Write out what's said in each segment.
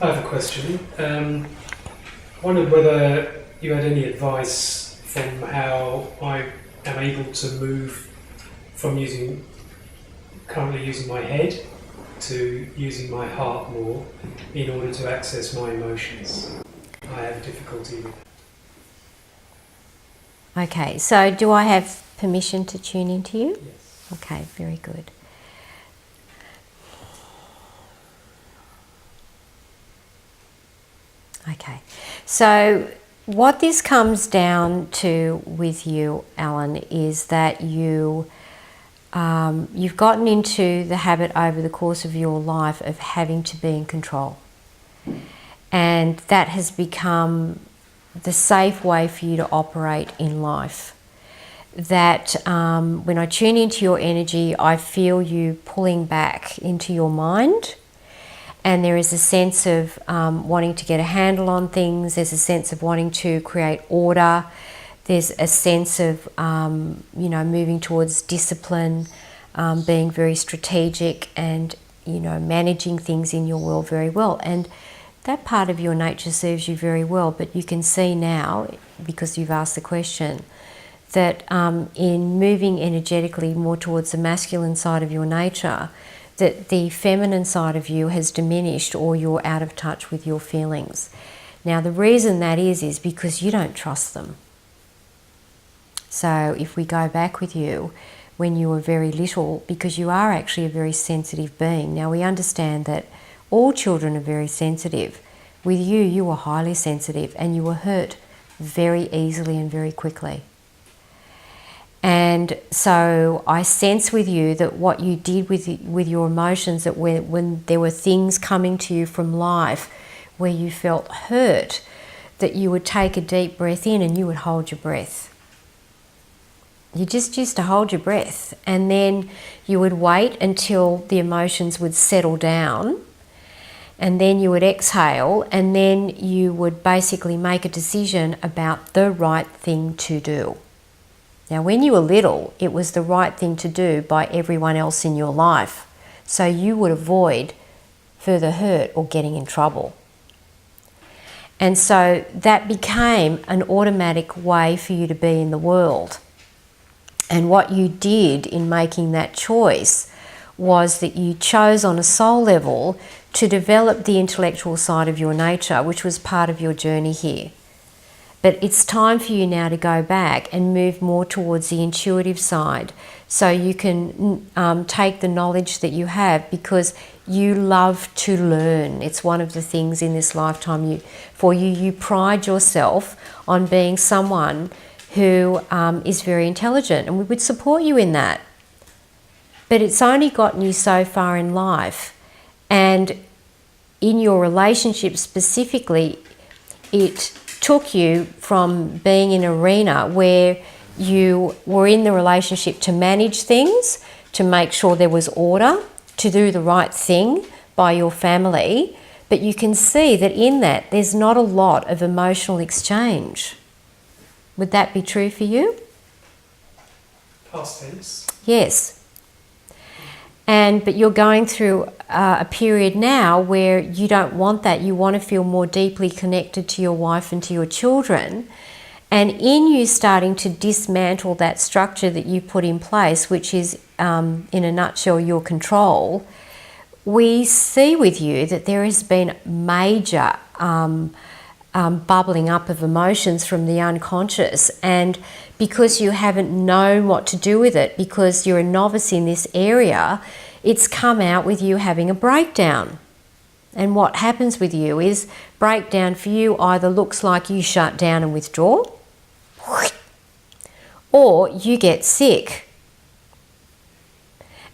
I have a question. I wondered whether you had any advice from how I am able to move from currently using my head to using my heart more in order to access my emotions. I have difficulty with that. Okay, so do I have permission to tune into you? Yes. Okay, very good. Okay, so what this comes down to with you, Alan, is that you've gotten into the habit over the course of your life of having to be in control. And that has become the safe way for you to operate in life. That when I tune into your energy, I feel you pulling back into your mind. And there is a sense of wanting to get a handle on things. There's a sense of wanting to create order. There's a sense of, moving towards discipline, being very strategic and, managing things in your world very well. And that part of your nature serves you very well. But you can see now, because you've asked the question, that in moving energetically more towards the masculine side of your nature, that the feminine side of you has diminished or you're out of touch with your feelings. Now the reason that is because you don't trust them. So if we go back with you when you were very little, because you are actually a very sensitive being. Now we understand that all children are very sensitive. With you, you were highly sensitive and you were hurt very easily and very quickly. And so I sense with you that what you did with your emotions, that when there were things coming to you from life where you felt hurt, that you would take a deep breath in and you would hold your breath. You just used to hold your breath, and then you would wait until the emotions would settle down, and then you would exhale, and then you would basically make a decision about the right thing to do. Now, when you were little, it was the right thing to do by everyone else in your life, so you would avoid further hurt or getting in trouble. And so that became an automatic way for you to be in the world. And what you did in making that choice was that you chose on a soul level to develop the intellectual side of your nature, which was part of your journey here. But it's time for you now to go back and move more towards the intuitive side, so you can take the knowledge that you have, because you love to learn. It's one of the things in this lifetime you pride yourself on being someone who is very intelligent, and we would support you in that. But it's only gotten you so far in life, and in your relationship specifically, it took you from being in an arena where you were in the relationship to manage things, to make sure there was order, to do the right thing by your family. But you can see that in that there's not a lot of emotional exchange. Would that be true for you? Past tense. Yes. But you're going through a period now where you don't want that. You want to feel more deeply connected to your wife and to your children. And in you starting to dismantle that structure that you put in place, which is, in a nutshell, your control, we see with you that there has been major bubbling up of emotions from the unconscious. And because you haven't known what to do with it, because you're a novice in this area, it's come out with you having a breakdown. And what happens with you is, breakdown for you either looks like you shut down and withdraw, or you get sick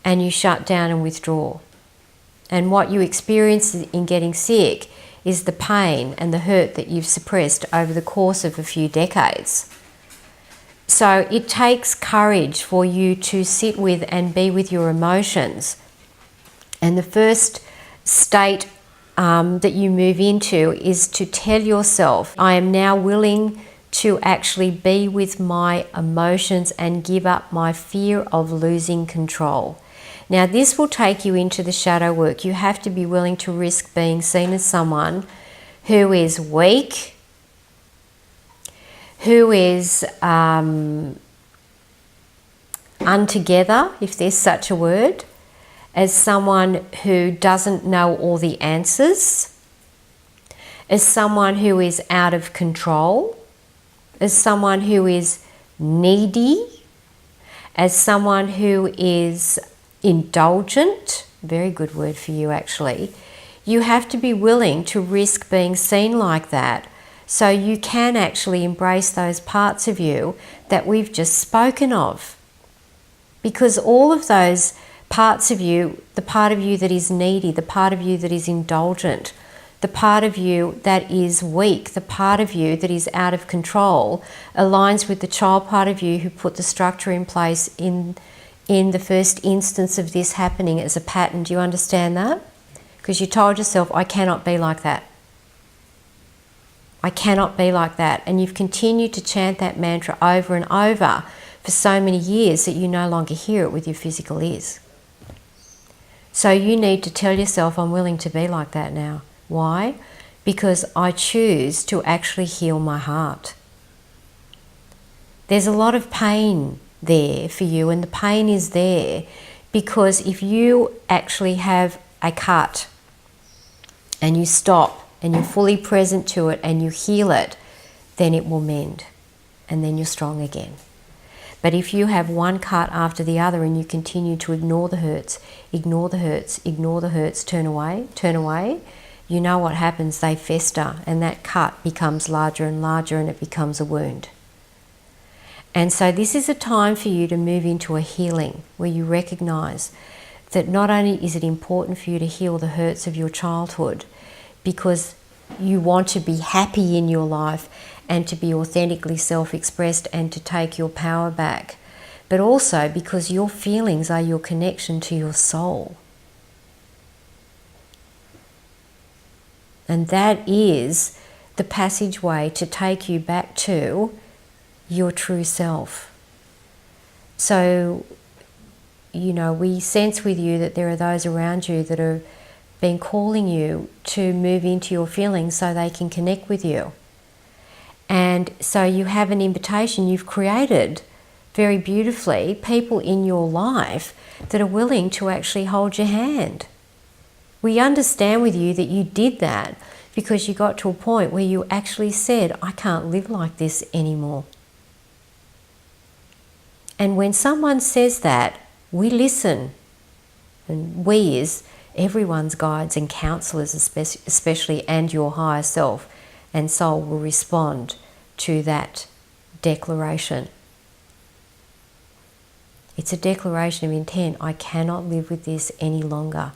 and you shut down and withdraw. And what you experience in getting sick is the pain and the hurt that you've suppressed over the course of a few decades. So it takes courage for you to sit with and be with your emotions. And the first state that you move into is to tell yourself, I am now willing to actually be with my emotions and give up my fear of losing control. Now this will take you into the shadow work. You have to be willing to risk being seen as someone who is weak, who is untogether, if there's such a word, as someone who doesn't know all the answers, as someone who is out of control, as someone who is needy, as someone who is indulgent. Very good word for you, actually. You have to be willing to risk being seen like that, so you can actually embrace those parts of you that we've just spoken of. Because all of those parts of you, the part of you that is needy, the part of you that is indulgent, the part of you that is weak, the part of you that is out of control, aligns with the child part of you who put the structure in place in the first instance of this happening as a pattern. Do you understand that? Because you told yourself, I cannot be like that. I cannot be like that. And you've continued to chant that mantra over and over for so many years that you no longer hear it with your physical ears. So you need to tell yourself, I'm willing to be like that now. Why? Because I choose to actually heal my heart. There's a lot of pain there for you, and the pain is there because if you actually have a cut and you stop and you're fully present to it and you heal it, then it will mend and then you're strong again. But if you have one cut after the other and you continue to ignore the hurts, ignore the hurts, ignore the hurts, turn away, you know what happens, they fester and that cut becomes larger and larger and it becomes a wound. And so this is a time for you to move into a healing where you recognise that not only is it important for you to heal the hurts of your childhood because you want to be happy in your life and to be authentically self-expressed and to take your power back, but also because your feelings are your connection to your soul. And that is the passageway to take you back to your true self. So, we sense with you that there are those around you that have been calling you to move into your feelings so they can connect with you. And so you have an invitation, you've created very beautifully people in your life that are willing to actually hold your hand. We understand with you that you did that because you got to a point where you actually said, I can't live like this anymore. And when someone says that, we listen. And we is everyone's guides and counsellors especially, and your higher self and soul will respond to that declaration. It's a declaration of intent. I cannot live with this any longer.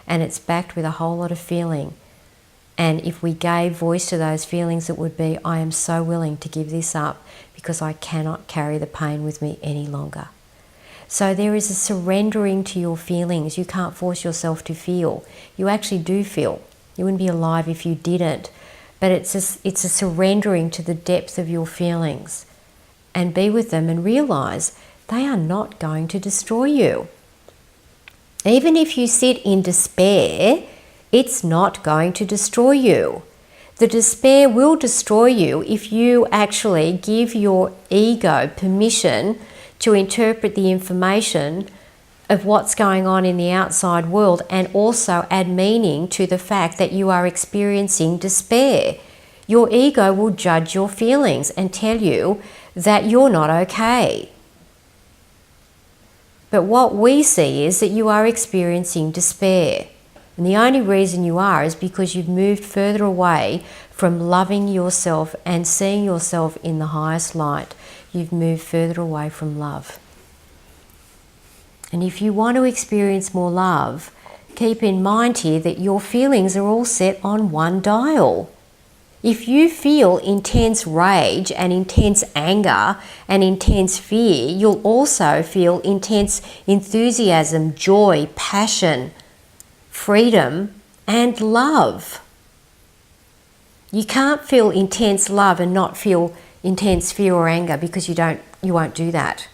And it's backed with a whole lot of feeling. And if we gave voice to those feelings, it would be, I am so willing to give this up because I cannot carry the pain with me any longer. So there is a surrendering to your feelings. You can't force yourself to feel. You actually do feel. You wouldn't be alive if you didn't. But it's a surrendering to the depth of your feelings. And be with them and realise they are not going to destroy you. Even if you sit in despair, it's not going to destroy you. The despair will destroy you if you actually give your ego permission to interpret the information of what's going on in the outside world and also add meaning to the fact that you are experiencing despair. Your ego will judge your feelings and tell you that you're not okay. But what we see is that you are experiencing despair. And the only reason you are is because you've moved further away from loving yourself and seeing yourself in the highest light. You've moved further away from love. And if you want to experience more love, keep in mind here that your feelings are all set on one dial. If you feel intense rage and intense anger and intense fear, you'll also feel intense enthusiasm, joy, passion, freedom, and love. You can't feel intense love and not feel intense fear or anger because you won't do that.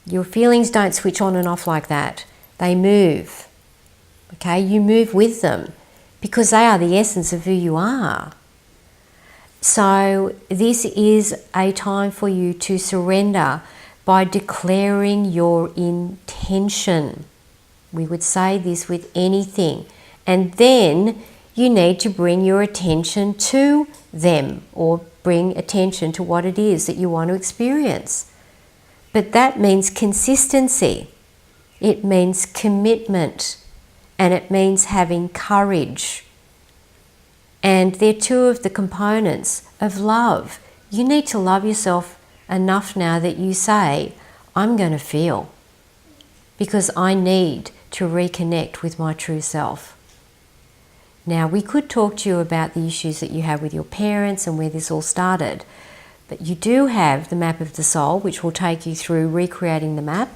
Your feelings don't switch on and off like that. They move. Okay, you move with them because they are the essence of who you are. So this is a time for you to surrender by declaring your intention. We would say this with anything. And then you need to bring your attention to them, or bring attention to what it is that you want to experience. But that means consistency. It means commitment. And it means having courage. And they're two of the components of love. You need to love yourself enough now that you say, I'm going to feel, because I need to reconnect with my true self. Now, we could talk to you about the issues that you have with your parents and where this all started, but you do have the map of the soul, which will take you through recreating the map,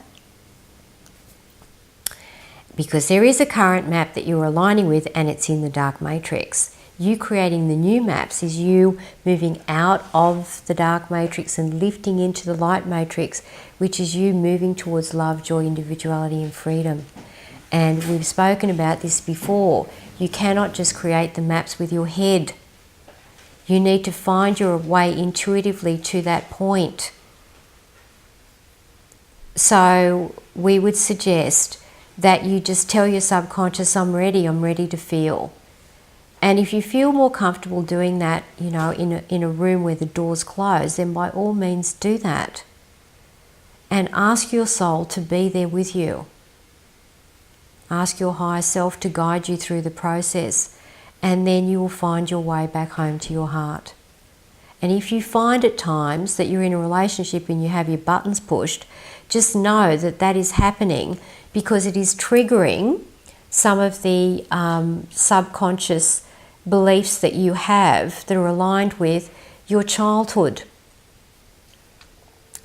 because there is a current map that you're aligning with, and it's in the dark matrix. You creating the new maps is you moving out of the dark matrix and lifting into the light matrix, which is you moving towards love, joy, individuality and freedom. And we've spoken about this before. You cannot just create the maps with your head. You need to find your way intuitively to that point. So we would suggest that you just tell your subconscious, I'm ready to feel. And if you feel more comfortable doing that, you know, in a room where the door's closed, then by all means do that. And ask your soul to be there with you. Ask your higher self to guide you through the process, and then you will find your way back home to your heart. And if you find at times that you're in a relationship and you have your buttons pushed, just know that that is happening because it is triggering some of the subconscious beliefs that you have that are aligned with your childhood.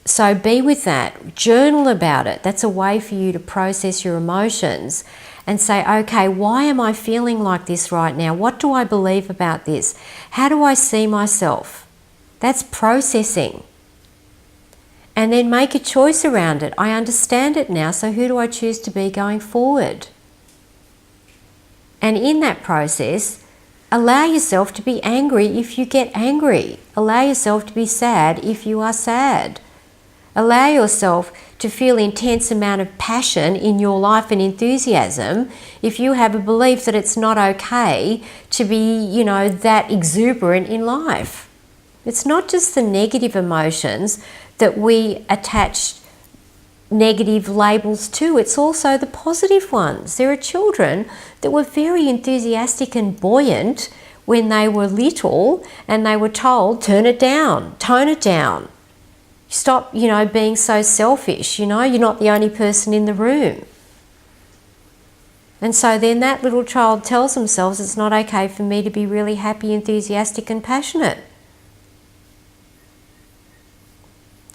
So be with that. Journal about it. That's a way for you to process your emotions and say, okay, why am I feeling like this right now? What do I believe about this? How do I see myself? That's processing. And then make a choice around it. I understand it now, so who do I choose to be going forward? And in that process, allow yourself to be angry if you get angry. Allow yourself to be sad if you are sad. Allow yourself to feel intense amount of passion in your life and enthusiasm if you have a belief that it's not okay to be, you know, that exuberant in life. It's not just the negative emotions that we attach negative labels to, it's also the positive ones. There are children that were very enthusiastic and buoyant when they were little and they were told, turn it down, tone it down. Stop, you know, being so selfish, you know, you're not the only person in the room. And so then that little child tells themselves it's not okay for me to be really happy, enthusiastic and passionate.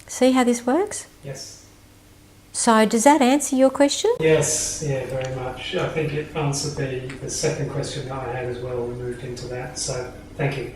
See how this works? Yes. So does that answer your question? Yes, yeah, very much. I think it answered the second question that I had as well. We moved into that, so thank you.